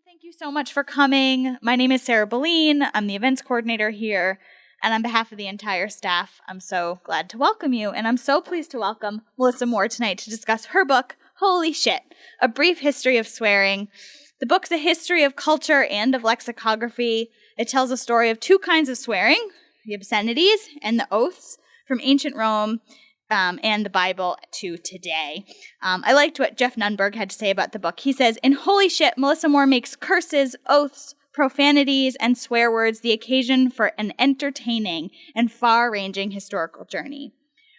Thank you so much for coming. My name is Sarah Beline. I'm the events coordinator here. And on behalf of the entire staff, I'm so glad to welcome you. And I'm so pleased to welcome Melissa Mohr tonight to discuss her book, Holy Shit, A Brief History of Swearing. The book's a history of culture and of lexicography. It tells a story of two kinds of swearing, the obscenities and the oaths, from ancient Rome and the Bible to today. I liked what Jeff Nunberg had to say about the book. He says, in Holy Shit, Melissa Mohr makes curses, oaths, profanities, and swear words the occasion for an entertaining and far-ranging historical journey.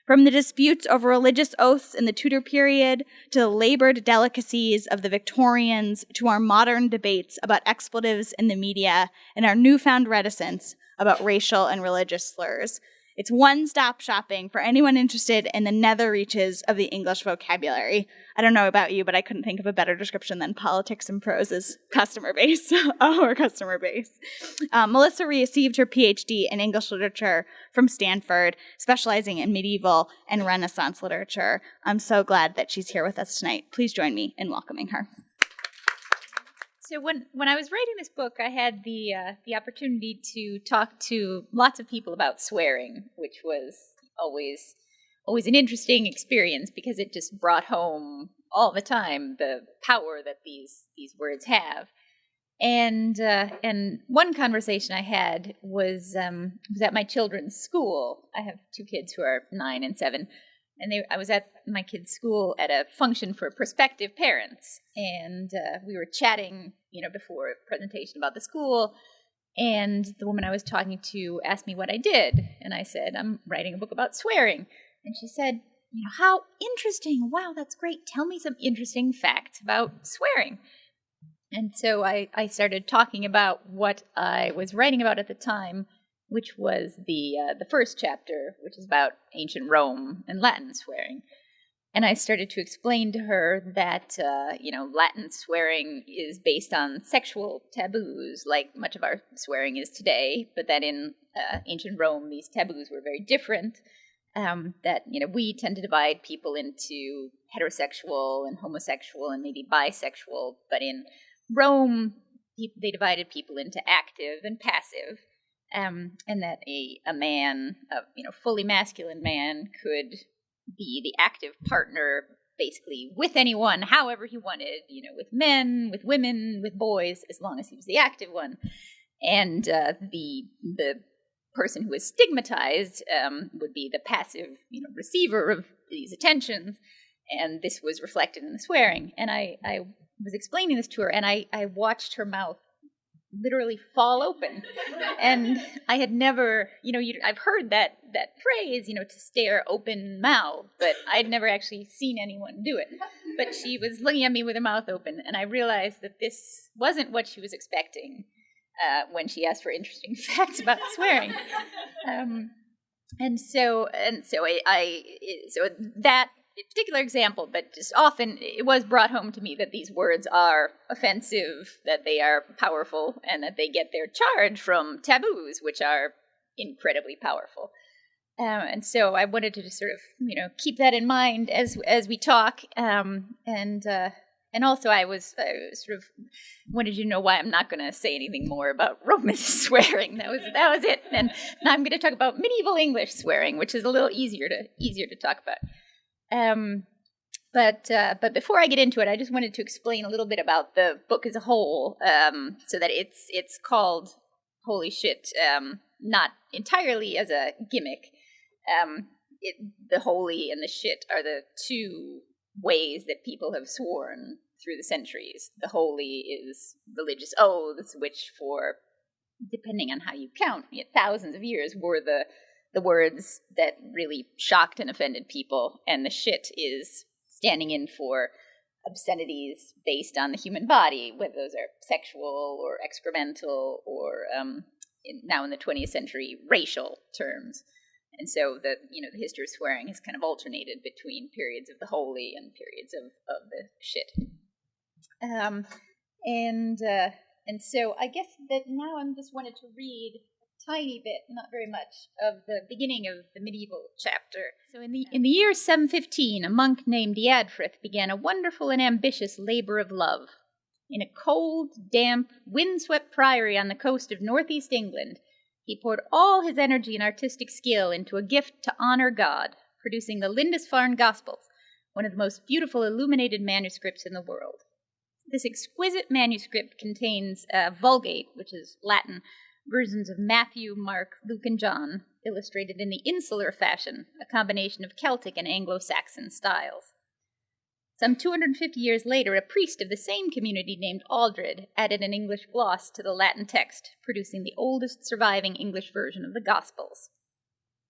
From the disputes over religious oaths in the Tudor period to the labored delicacies of the Victorians to our modern debates about expletives in the media and our newfound reticence about racial and religious slurs. It's one-stop shopping for anyone interested in the nether reaches of the English vocabulary. I don't know about you, but I couldn't think of a better description than Politics and Prose's customer base, our customer base. Melissa received her PhD in English literature from Stanford, specializing in medieval and Renaissance literature. I'm so glad that she's here with us tonight. Please join me in welcoming her. So when I was writing this book, I had the opportunity to talk to lots of people about swearing, which was always an interesting experience because it just brought home all the time the power that these words have. And one conversation I had was at my children's school. I have two kids who are 9 and 7. And I was at my kids' school at a function for prospective parents, and we were chatting, before a presentation about the school, and the woman I was talking to asked me what I did, and I said, I'm writing a book about swearing. And she said, how interesting, wow, that's great, tell me some interesting facts about swearing. And so I started talking about what I was writing about at the time, which was the first chapter, which is about ancient Rome and Latin swearing. And I started to explain to her that, Latin swearing is based on sexual taboos, like much of our swearing is today, but that in ancient Rome, these taboos were very different. That, we tend to divide people into heterosexual and homosexual and maybe bisexual, but in Rome, they divided people into active and passive. And that a man, a fully masculine man, could be the active partner, basically with anyone, however he wanted, with men, with women, with boys, as long as he was the active one. And the person who was stigmatized would be the passive, receiver of these attentions. And this was reflected in the swearing. And I was explaining this to her, and I watched her mouth literally fall open. And I had never, I've heard that phrase, to stare open mouth, but I'd never actually seen anyone do it. But she was looking at me with her mouth open, and I realized that this wasn't what she was expecting when she asked for interesting facts about swearing. So that particular example, but just often it was brought home to me that these words are offensive, that they are powerful, and that they get their charge from taboos, which are incredibly powerful. And so I wanted to just sort of, keep that in mind as we talk. And also I was sort of wanted you to know why I'm not going to say anything more about Roman swearing. That was it. And now I'm going to talk about medieval English swearing, which is a little easier to talk about. But before I get into it, I just wanted to explain a little bit about the book as a whole, so that it's called Holy Shit, not entirely as a gimmick. The holy and the shit are the two ways that people have sworn through the centuries. The holy is religious oaths, which for, depending on how you count, thousands of years were the words that really shocked and offended people, and the shit is standing in for obscenities based on the human body, whether those are sexual or excremental or, now in the 20th century, racial terms. And so the history of swearing has kind of alternated between periods of the holy and periods of the shit. And so I guess that now I just wanted to read tiny bit, not very much, of the beginning of the medieval chapter. So in the year 715, a monk named Eadfrith began a wonderful and ambitious labor of love. In a cold, damp, windswept priory on the coast of northeast England, he poured all his energy and artistic skill into a gift to honor God, producing the Lindisfarne Gospels, one of the most beautiful illuminated manuscripts in the world. This exquisite manuscript contains Vulgate, which is Latin, versions of Matthew, Mark, Luke, and John, illustrated in the insular fashion, a combination of Celtic and Anglo-Saxon styles. Some 250 years later, a priest of the same community named Aldred added an English gloss to the Latin text, producing the oldest surviving English version of the Gospels.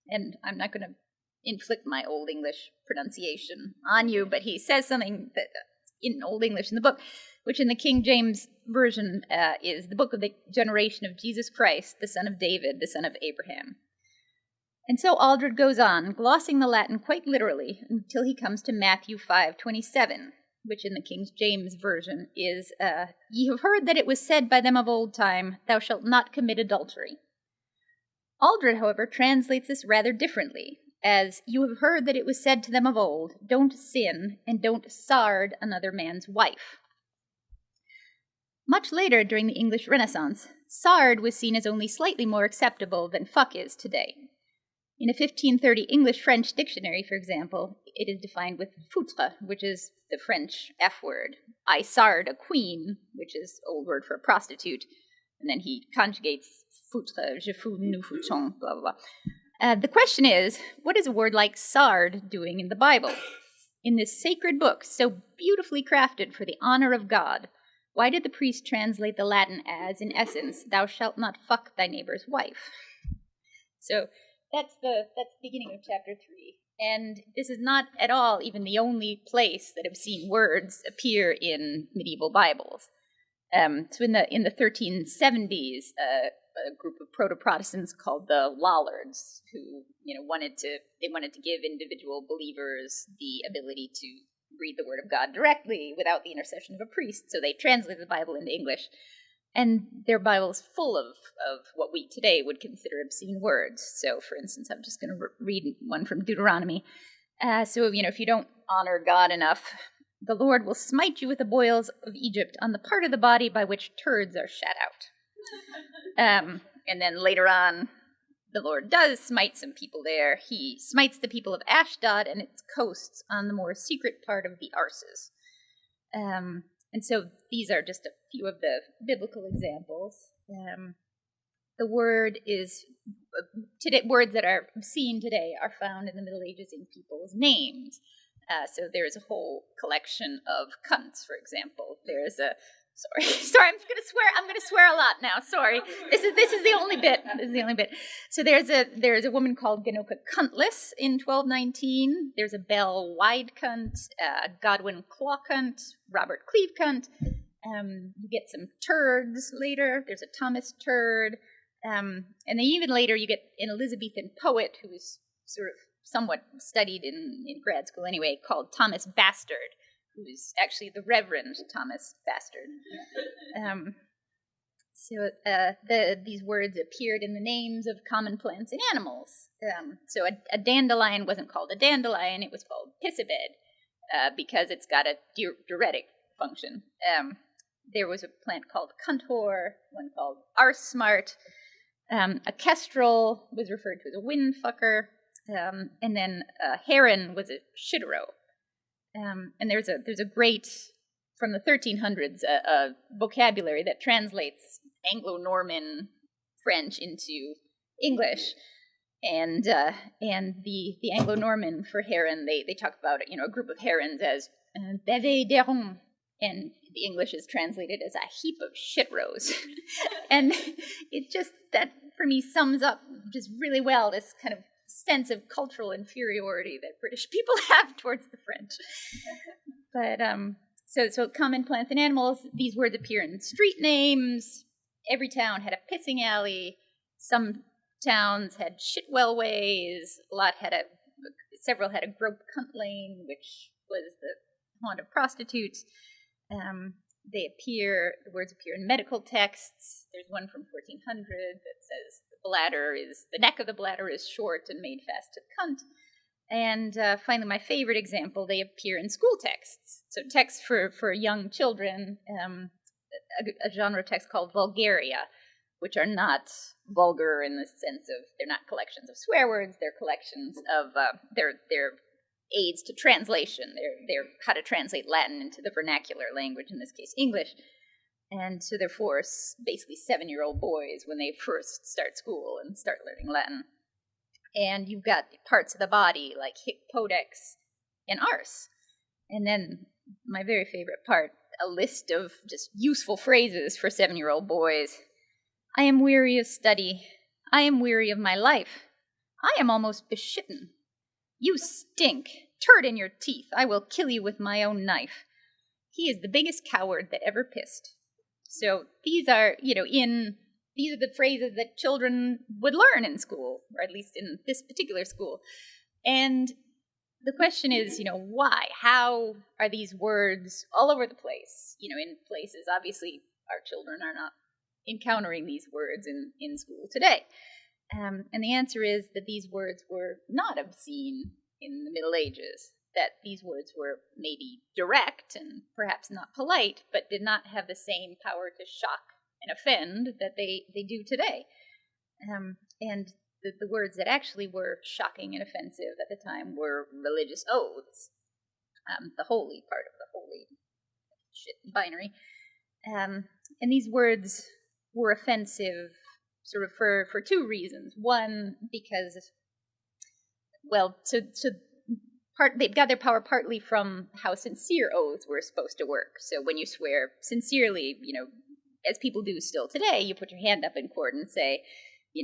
And I'm not going to inflict my Old English pronunciation on you, but he says something that, in Old English in the book, which in the King James Version is the book of the generation of Jesus Christ, the son of David, the son of Abraham. And so Aldred goes on, glossing the Latin quite literally, until he comes to Matthew 5:27, which in the King James Version is, "Ye have heard that it was said by them of old time, Thou shalt not commit adultery." Aldred, however, translates this rather differently, as, "You have heard that it was said to them of old, Don't sin, and don't sard another man's wife." Much later, during the English Renaissance, sard was seen as only slightly more acceptable than fuck is today. In a 1530 English-French dictionary, for example, it is defined with foutre, which is the French F word. I sard a queen, which is old word for a prostitute. And then he conjugates foutre, je fous, nous foutons, blah, blah, blah. The question is, what is a word like sard doing in the Bible? In this sacred book, so beautifully crafted for the honor of God, why did the priest translate the Latin as, in essence, "Thou shalt not fuck thy neighbor's wife"? So that's the beginning of chapter 3. And this is not at all even the only place that obscene words appear in medieval Bibles. So in the 1370s, a group of proto-Protestants called the Lollards, who wanted to give individual believers the ability to read the Word of God directly without the intercession of a priest. So they translated the Bible into English. And their Bible is full of what we today would consider obscene words. So, for instance, I'm just going to read one from Deuteronomy. So, if you don't honor God enough, the Lord will smite you with the boils of Egypt on the part of the body by which turds are shat out. And then later on, the Lord does smite some people there. He smites the people of Ashdod and its coasts on the more secret part of the Arses. And so these are just a few of the biblical examples. The word is today. Words that are obscene today are found in the Middle Ages in people's names. So there's a whole collection of cunts, for example. There's a sorry, I'm gonna swear a lot now. Sorry, this is the only bit. So there's a woman called Ganoka Cuntless in 1219. There's a Bell Wide Cunt, Godwin Claw Cunt, Robert Cleave Cunt. You get some turds later. There's a Thomas Turd, and then even later you get an Elizabethan poet who was sort of somewhat studied in grad school anyway, called Thomas Bastard, who's actually the Reverend Thomas Bastard. These words appeared in the names of common plants and animals. So a dandelion wasn't called a dandelion, it was called pissabed, because it's got a diuretic function. There was a plant called cuntor, one called arsmart. A kestrel was referred to as a windfucker, and then a heron was a shitero. And there's a great, from the 1300s, a vocabulary that translates Anglo-Norman French into English. And the Anglo-Norman for heron, they talk about a group of herons as bevets d'herons, and the English is translated as a heap of shitros. And it just, that for me sums up just really well this kind of sense of cultural inferiority that British people have towards the French. But so common plants and animals, these words appear in street names. Every town had a pissing alley. Some towns had shitwell ways. Several had a grope cunt lane, which was the haunt of prostitutes. The words appear in medical texts. There's one from 1400 that says the neck of the bladder is short and made fast to the cunt. And finally, my favorite example, they appear in school texts. So texts for young children. a genre of text called vulgaria, which are not vulgar in the sense of they're not collections of swear words. They're collections of they're aids to translation. They're how to translate Latin into the vernacular language, in this case English. And so they're for basically 7-year-old boys when they first start school and start learning Latin. And you've got parts of the body like hic podex and ars. And then my very favorite part, a list of just useful phrases for 7-year-old boys. I am weary of study. I am weary of my life. I am almost beshitten. You stink. Turd in your teeth. I will kill you with my own knife. He is the biggest coward that ever pissed. So these are, these are the phrases that children would learn in school, or at least in this particular school. And the question is, why? How are these words all over the place? In places, obviously, our children are not encountering these words in school today. And the answer is that these words were not obscene in the Middle Ages, that these words were maybe direct and perhaps not polite, but did not have the same power to shock and offend that they do today. And the words that actually were shocking and offensive at the time were religious oaths, the holy part of the holy shit binary. And these words were offensive sort of for two reasons. One, because, they got their power partly from how sincere oaths were supposed to work. So when you swear sincerely, as people do still today, you put your hand up in court and say,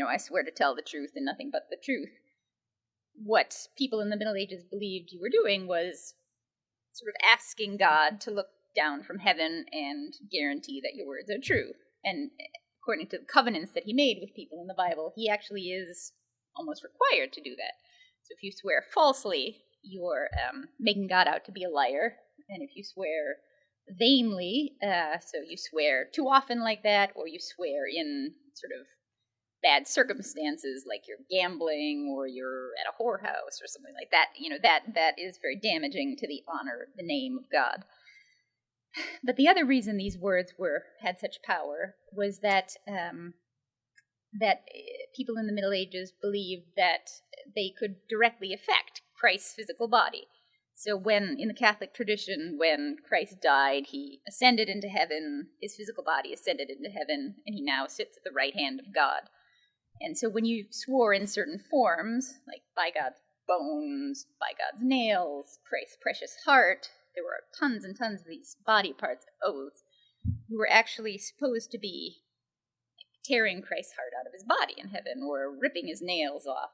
I swear to tell the truth and nothing but the truth. What people in the Middle Ages believed you were doing was sort of asking God to look down from heaven and guarantee that your words are true. And according to the covenants that he made with people in the Bible, he actually is almost required to do that. So if you swear falsely, you're making God out to be a liar. And if you swear vainly, so you swear too often like that, or you swear in sort of bad circumstances, like you're gambling or you're at a whorehouse or something like that, that is very damaging to the honor, the name of God. But the other reason these words had such power was that people in the Middle Ages believed that they could directly affect Christ's physical body. So in the Catholic tradition, when Christ died, he ascended into heaven, his physical body ascended into heaven, and he now sits at the right hand of God. And so when you swore in certain forms, like by God's bones, by God's nails, Christ's precious heart, there were tons and tons of these body parts oaths, you were actually supposed to be tearing Christ's heart out of his body in heaven, or ripping his nails off.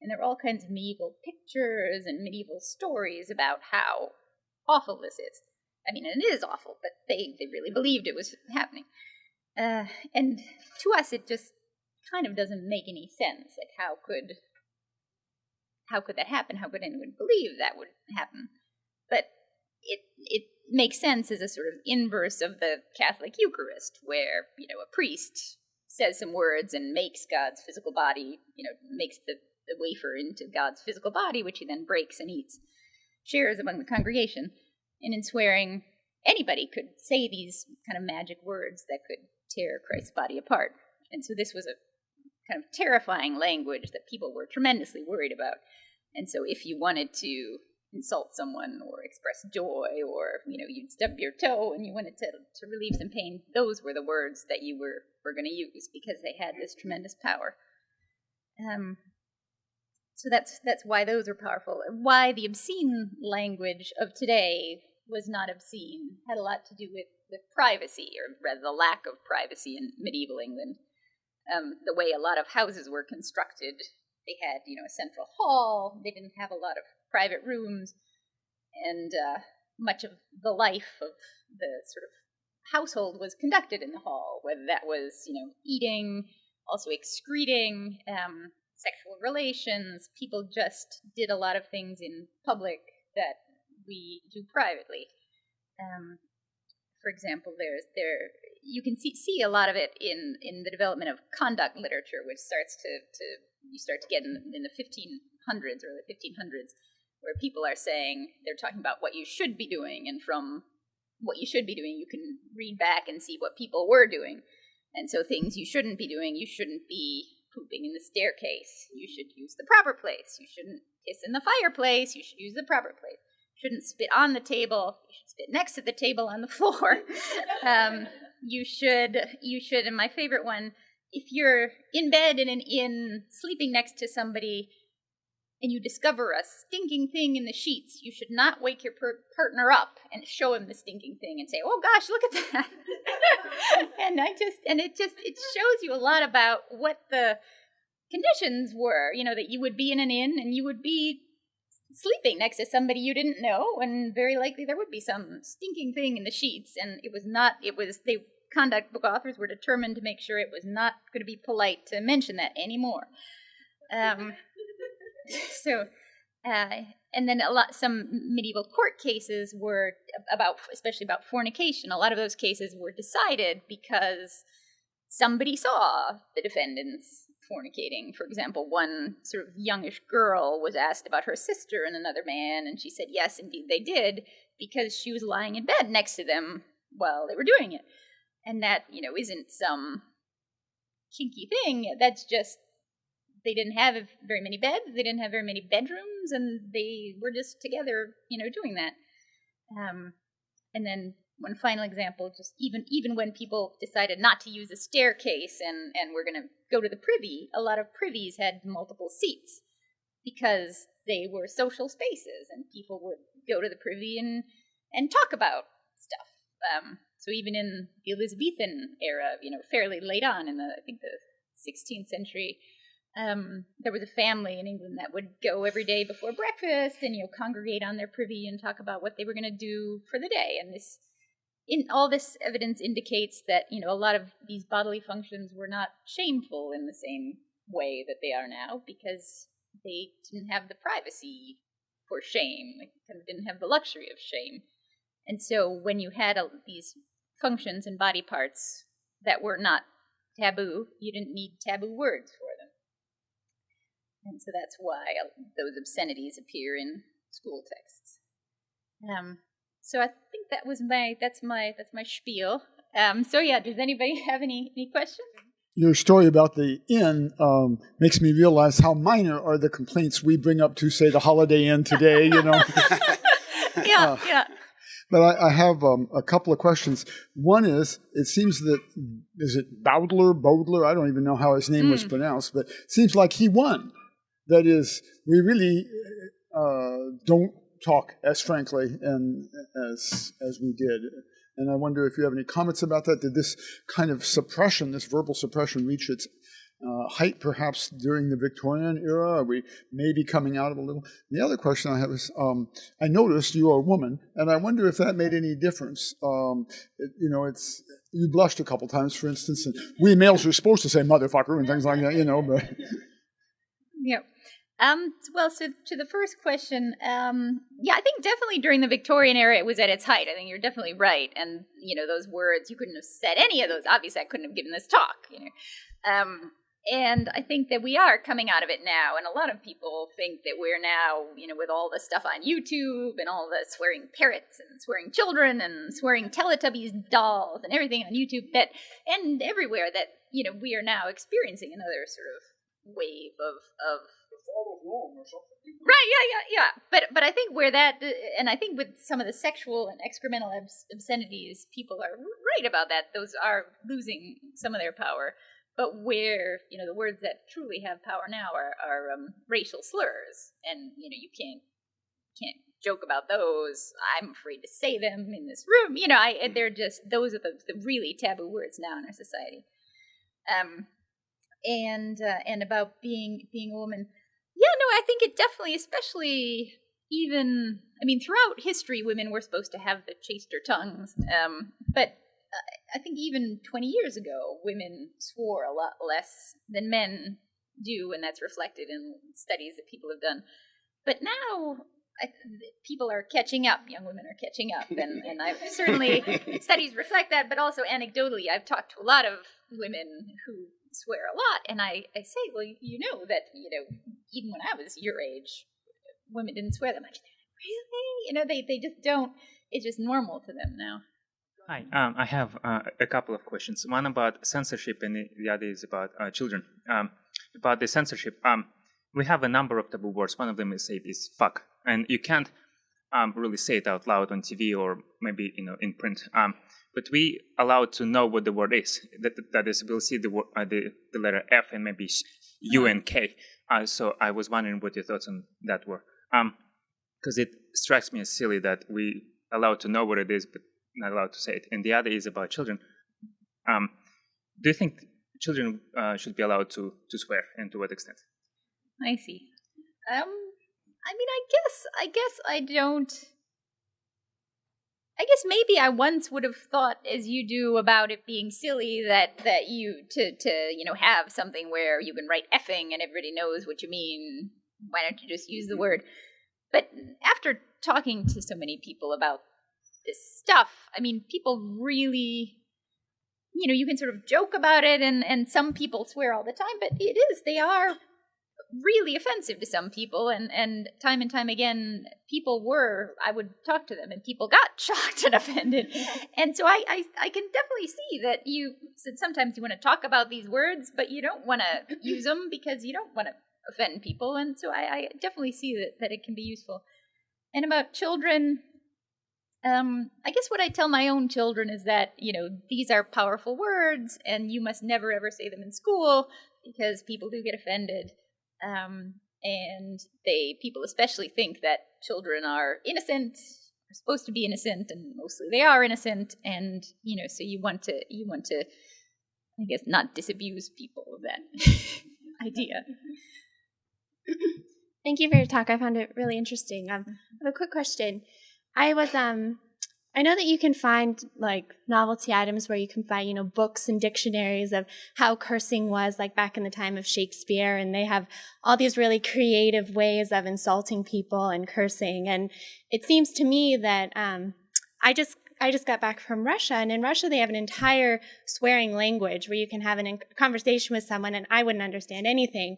And there were all kinds of medieval pictures and medieval stories about how awful this is. I mean, it is awful, but they really believed it was happening. And to us, it just kind of doesn't make any sense. Like, how could that happen? How could anyone believe that would happen? But it makes sense as a sort of inverse of the Catholic Eucharist, where, a priest says some words and makes God's physical body, makes the wafer into God's physical body, which he then breaks and eats, shares among the congregation. And in swearing, anybody could say these kind of magic words that could tear Christ's body apart. And so this was a kind of terrifying language that people were tremendously worried about. And so if you wanted to insult someone or express joy, or, you'd stub your toe and you wanted to relieve some pain, those were the words that you were going to use, because they had this tremendous power. So that's why those are powerful. And why the obscene language of today was not obscene had a lot to do with privacy, or rather the lack of privacy in medieval England. The way a lot of houses were constructed, they had, a central hall, they didn't have a lot of private rooms, and much of the life of the sort of household was conducted in the hall, whether that was, eating, also excreting, sexual relations. People just did a lot of things in public that we do privately. For example, you can see a lot of it in the development of conduct literature, which you start to get in the 1500s, or the 1500s, where people are saying, they're talking about what you should be doing, and from what you should be doing. You can read back and see what people were doing. And so things you shouldn't be doing, you shouldn't be pooping in the staircase. You should use the proper place. You shouldn't piss in the fireplace. You should use the proper place. You shouldn't spit on the table. You should spit next to the table on the floor. You should, and my favorite one, if you're in bed in an inn, sleeping next to somebody, and you discover a stinking thing in the sheets, you should not wake your partner up and show him the stinking thing and say, "Oh gosh, look at that." It shows you a lot about what the conditions were, that you would be in an inn and you would be sleeping next to somebody you didn't know, and very likely there would be some stinking thing in the sheets, and conduct book authors were determined to make sure it was not going to be polite to mention that anymore. And then some medieval court cases were especially about fornication. A lot of those cases were decided because somebody saw the defendants fornicating. For example, one sort of youngish girl was asked about her sister and another man, and she said, yes, indeed they did, because she was lying in bed next to them while they were doing it. And that, isn't some kinky thing. That's just, they didn't have very many beds, they didn't have very many bedrooms, and they were just together, doing that. And then one final example, just even when people decided not to use a staircase and were going to go to the privy, a lot of privies had multiple seats because they were social spaces, and people would go to the privy and talk about stuff. So even in the Elizabethan era, fairly late on in I think the 16th century, there was a family in England that would go every day before breakfast and congregate on their privy and talk about what they were going to do for the day. And all this evidence indicates that a lot of these bodily functions were not shameful in the same way that they are now, because they didn't have the privacy for shame. They kind of didn't have the luxury of shame. And so when you had these functions and body parts that were not taboo, you didn't need taboo words for them. And so that's why those obscenities appear in school texts. So I think that's my spiel. So yeah, does anybody have any questions? Your story about the inn makes me realize how minor are the complaints we bring up to, say, the Holiday Inn today, Yeah. But I have a couple of questions. One is, it seems that, is it Bowdler? I don't even know how his name was pronounced, but it seems like he won. That is, we really don't talk as frankly and as we did. And I wonder if you have any comments about that. Did this kind of suppression, this verbal suppression, reach its height perhaps during the Victorian era? Are we maybe coming out of a little? The other question I have is, I noticed you are a woman, and I wonder if that made any difference. You blushed a couple times, for instance, and we males are supposed to say motherfucker and things like that, but... Yeah. Well, so to the first question, I think definitely during the Victorian era it was at its height. I think you're definitely right. And, those words, you couldn't have said any of those. Obviously, I couldn't have given this talk, And I think that we are coming out of it now. And a lot of people think that we're now, with all the stuff on YouTube and all the swearing parrots and swearing children and swearing Teletubbies dolls and everything on YouTube and everywhere that, we are now experiencing another sort of wave of fall of Rome or something. Right, yeah. But I think where that, and I think with some of the sexual and excremental obscenities, people are right about that. Those are losing some of their power. But where, the words that truly have power now are racial slurs. And, you can't joke about those. I'm afraid to say them in this room. They're just, those are the really taboo words now in our society. And about being a woman. Yeah, no, I think it definitely, especially throughout history, women were supposed to have the chaster tongues. But I think even 20 years ago, women swore a lot less than men do, and that's reflected in studies that people have done. But now, people are catching up. Young women are catching up, and I've certainly, studies reflect that, but also anecdotally, I've talked to a lot of women who swear a lot, and I say, well, that, even when I was your age, women didn't swear that much. Really? They just don't, it's just normal to them now. Hi, I have a couple of questions. One about censorship, and the other is about children. About the censorship, we have a number of taboo words. One of them is fuck, and you can't really say it out loud on TV or maybe in print. But we allowed to know what the word is. That is, we'll see the letter F and maybe U and K. So I was wondering what your thoughts on that were, because it strikes me as silly that we allowed to know what it is, but not allowed to say it. And the other is about children. Do you think children should be allowed to swear, and to what extent? I see. I mean, I guess I don't. I guess maybe I once would have thought, as you do, about it being silly that you to have something where you can write effing and everybody knows what you mean. Why don't you just use the word? But after talking to so many people about this stuff, I mean, people really, you can sort of joke about it, and some people swear all the time, but they are really offensive to some people, and time again, I would talk to them, and people got shocked and offended. And so I can definitely see that sometimes you want to talk about these words, but you don't want to use them because you don't want to offend people, and so I definitely see that it can be useful. And about children, I guess what I tell my own children is that, these are powerful words, and you must never ever say them in school because people do get offended. And people especially think that children are innocent, are supposed to be innocent, and mostly they are innocent. And, so you want to, I guess, not disabuse people of that idea. Thank you for your talk. I found it really interesting. I have a quick question. I know that you can find like novelty items where you can find, books and dictionaries of how cursing was like back in the time of Shakespeare, and they have all these really creative ways of insulting people and cursing. And it seems to me that I just got back from Russia, and in Russia they have an entire swearing language where you can have a conversation with someone, and I wouldn't understand anything,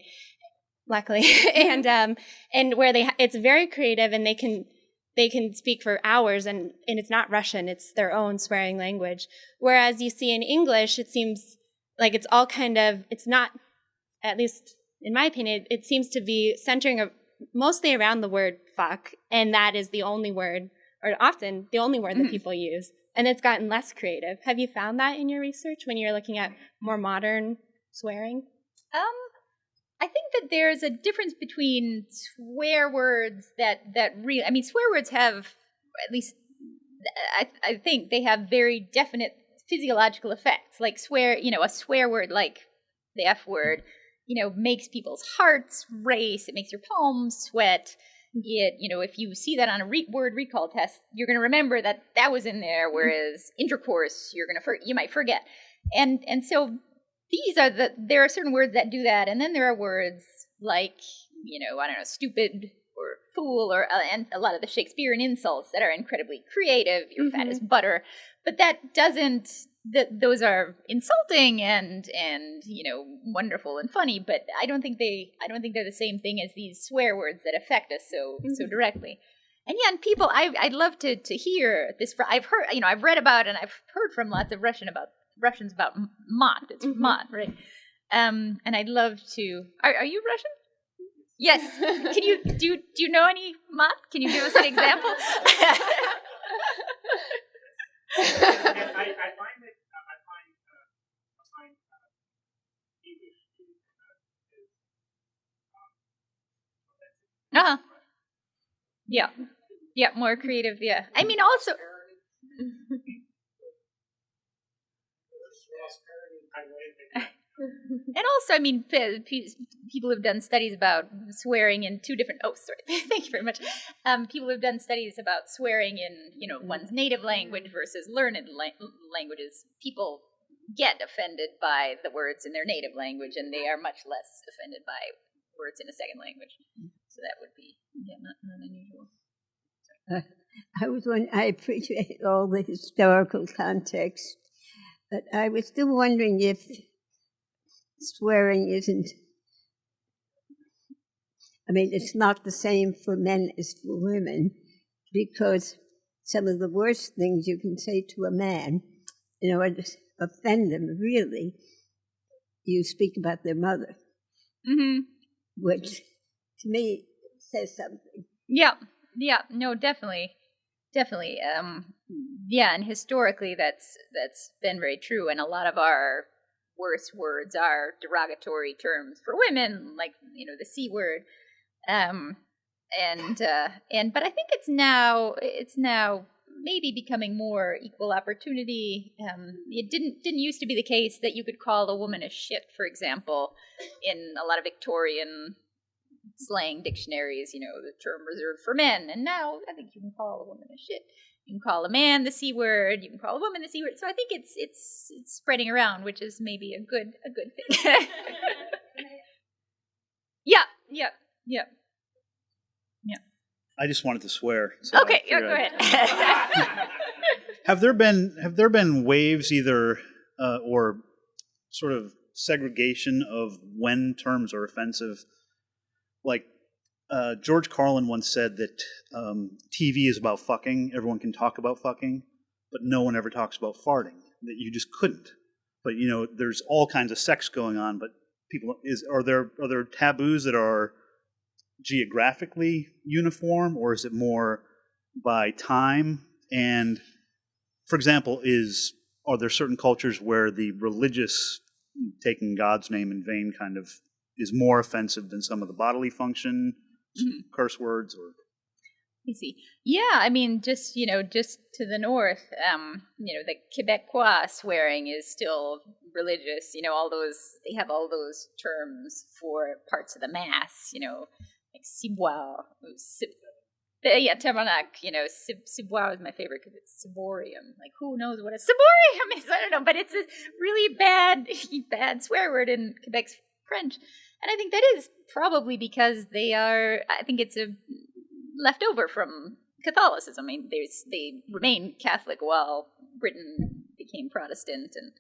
luckily, and where it's very creative, and they can speak for hours, and it's not Russian, it's their own swearing language. Whereas you see in English, it seems like it's all it's not, at least in my opinion, it seems to be centering mostly around the word fuck, and that is the only word, or often the only word that people use. And it's gotten less creative. Have you found that in your research when you're looking at more modern swearing? I think that there's a difference between swear words swear words have, at least I think they have very definite physiological effects. Like a swear word like the F word, makes people's hearts race. It makes your palms sweat. If you see that on a word recall test, you're going to remember that was in there, whereas intercourse, you might forget. And so there are certain words that do that, and then there are words like, I don't know, stupid or fool, and a lot of the Shakespearean insults that are incredibly creative. You're fat as butter, but that doesn't. Those are insulting and wonderful and funny, but I don't think they're the same thing as these swear words that affect us so directly. And and people, I'd love to hear this. I've heard, I've read about and I've heard from lots of Russians about mat. It's mat, right? And I'd love to. Are you Russian? Yes. Can you do you know any mat? Can you give us an example? I find English is yeah, more creative. Yeah, I mean also. And also, I mean, people have done studies about swearing in two different. Oh, sorry. Thank you very much. People have done studies about swearing in, one's native language versus learned languages. People get offended by the words in their native language, and they are much less offended by words in a second language. So that would be not unusual. I appreciate all the historical context, but I was still wondering if swearing isn't, it's not the same for men as for women, because some of the worst things you can say to a man in order to offend them, really. You speak about their mother, which to me says something. Yeah, no, definitely. And historically, that's been very true. And a lot of our worst words are derogatory terms for women, like the C word. But I think it's now maybe becoming more equal opportunity. It didn't used to be the case that you could call a woman a shit, for example, in a lot of Victorian slang dictionaries, the term reserved for men. And now I think you can call a woman a shit. You can call a man the C word. You can call a woman the C word. So I think it's spreading around, which is maybe a good thing. Yeah. I just wanted to swear. So okay, go ahead. Have there been waves either or sort of segregation of when terms are offensive? Like George Carlin once said that TV is about fucking. Everyone can talk about fucking, but no one ever talks about farting. That you just couldn't. But there's all kinds of sex going on. But are there taboos that are geographically uniform, or is it more by time? And for example, are there certain cultures where the religious taking God's name in vain kind of is more offensive than some of the bodily function curse words? Or I see. Yeah, I mean, just to the north, the Quebecois swearing is still religious. They have all those terms for parts of the mass. Like ciboire, tabernacle. Ciboire is my favorite because it's ciborium. Like, who knows what a ciborium is? I don't know, but it's a really bad swear word in Quebec's French. And I think that is probably because I think it's a leftover from Catholicism. I mean, they remain Catholic while Britain became Protestant, and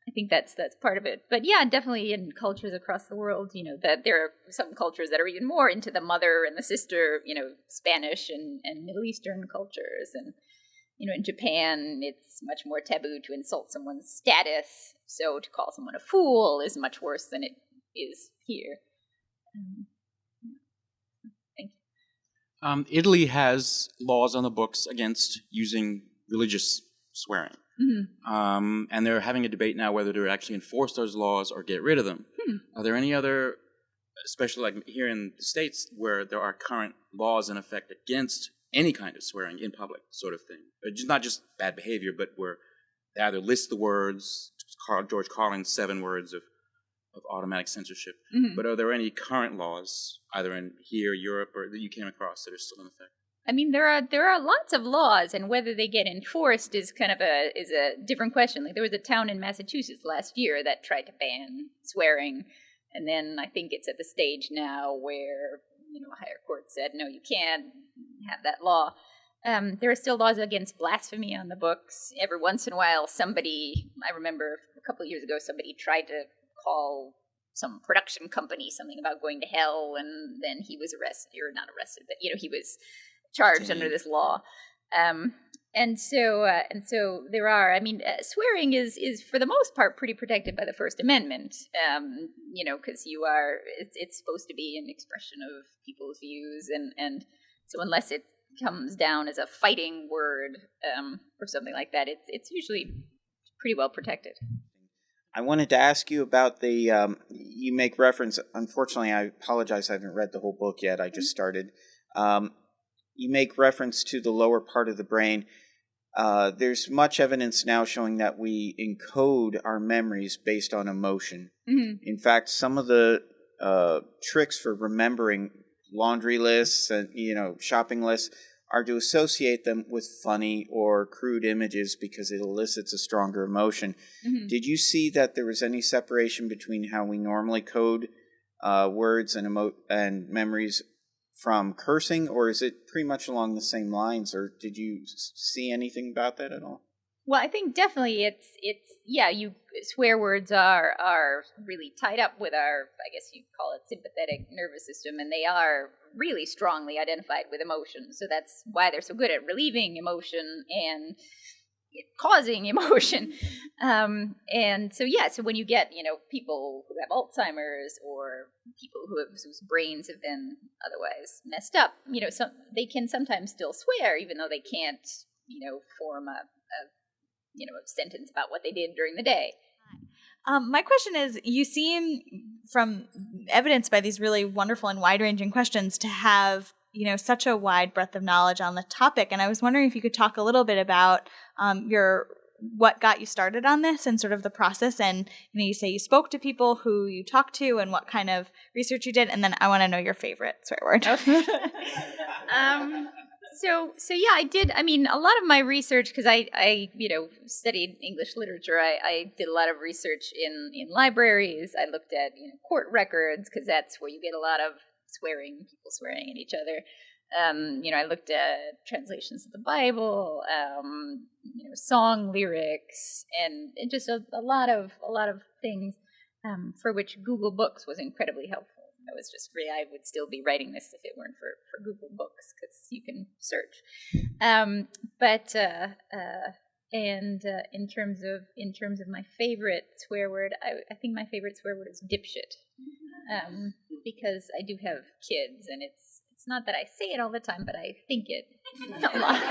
I think that's part of it. But yeah, definitely in cultures across the world, that there are some cultures that are even more into the mother and the sister, Spanish and Middle Eastern cultures. And, in Japan, it's much more taboo to insult someone's status. So to call someone a fool is much worse than it is here. Thank you. Italy has laws on the books against using religious swearing. And they're having a debate now whether to actually enforce those laws or get rid of them. Are there any other, especially like here in the States, where there are current laws in effect against any kind of swearing in public sort of thing? Not just bad behavior, but where they either list the words, George Carlin's 7 words of automatic censorship. But are there any current laws, either in here, Europe, or that you came across that are still in effect? I mean, there are lots of laws, and whether they get enforced is kind of a different question. Like, there was a town in Massachusetts last year that tried to ban swearing, and then I think it's at the stage now where a higher court said no, you can't have that law. There are still laws against blasphemy on the books. Every once in a while, I remember a couple of years ago, somebody tried to call some production company something about going to hell, and then he was arrested, or not arrested, but he was charged under this law. And so there are, swearing is for the most part pretty protected by the First Amendment, because it's supposed to be an expression of people's views, and so unless it comes down as a fighting word or something like that, it's usually pretty well protected. I wanted to ask you about you make reference, unfortunately I apologize, I haven't read the whole book yet, I just started. You make reference to the lower part of the brain. There's much evidence now showing that we encode our memories based on emotion. In fact, some of the tricks for remembering laundry lists and shopping lists are to associate them with funny or crude images because it elicits a stronger emotion. Did you see that there was any separation between how we normally code words and memories from cursing, or is it pretty much along the same lines, or did you see anything about that at all? Well, I think definitely it's yeah, swear words are really tied up with our, I guess you'd call it, sympathetic nervous system, and they are really strongly identified with emotion. So that's why they're so good at relieving emotion and causing emotion. And so so when you get, people who have Alzheimer's or people whose brains have been otherwise messed up, they can sometimes still swear even though they can't, form a sentence about what they did during the day. My question is, you seem, from evidence by these really wonderful and wide-ranging questions, to have, such a wide breadth of knowledge on the topic. And I was wondering if you could talk a little bit about what got you started on this and sort of the process. And, you say you spoke to people who you talked to and what kind of research you did. And then I want to know your favorite swear word. Okay. So yeah, I did. I mean, a lot of my research, because I studied English literature. I did a lot of research in libraries. I looked at court records, because that's where you get a lot of people swearing at each other. I looked at translations of the Bible, song lyrics, and just a lot of things for which Google Books was incredibly helpful. I would still be writing this if it weren't for Google Books, because you can search. In terms of my favorite swear word, I think my favorite swear word is dipshit, because I do have kids, and it's not that I say it all the time, but I think it a lot.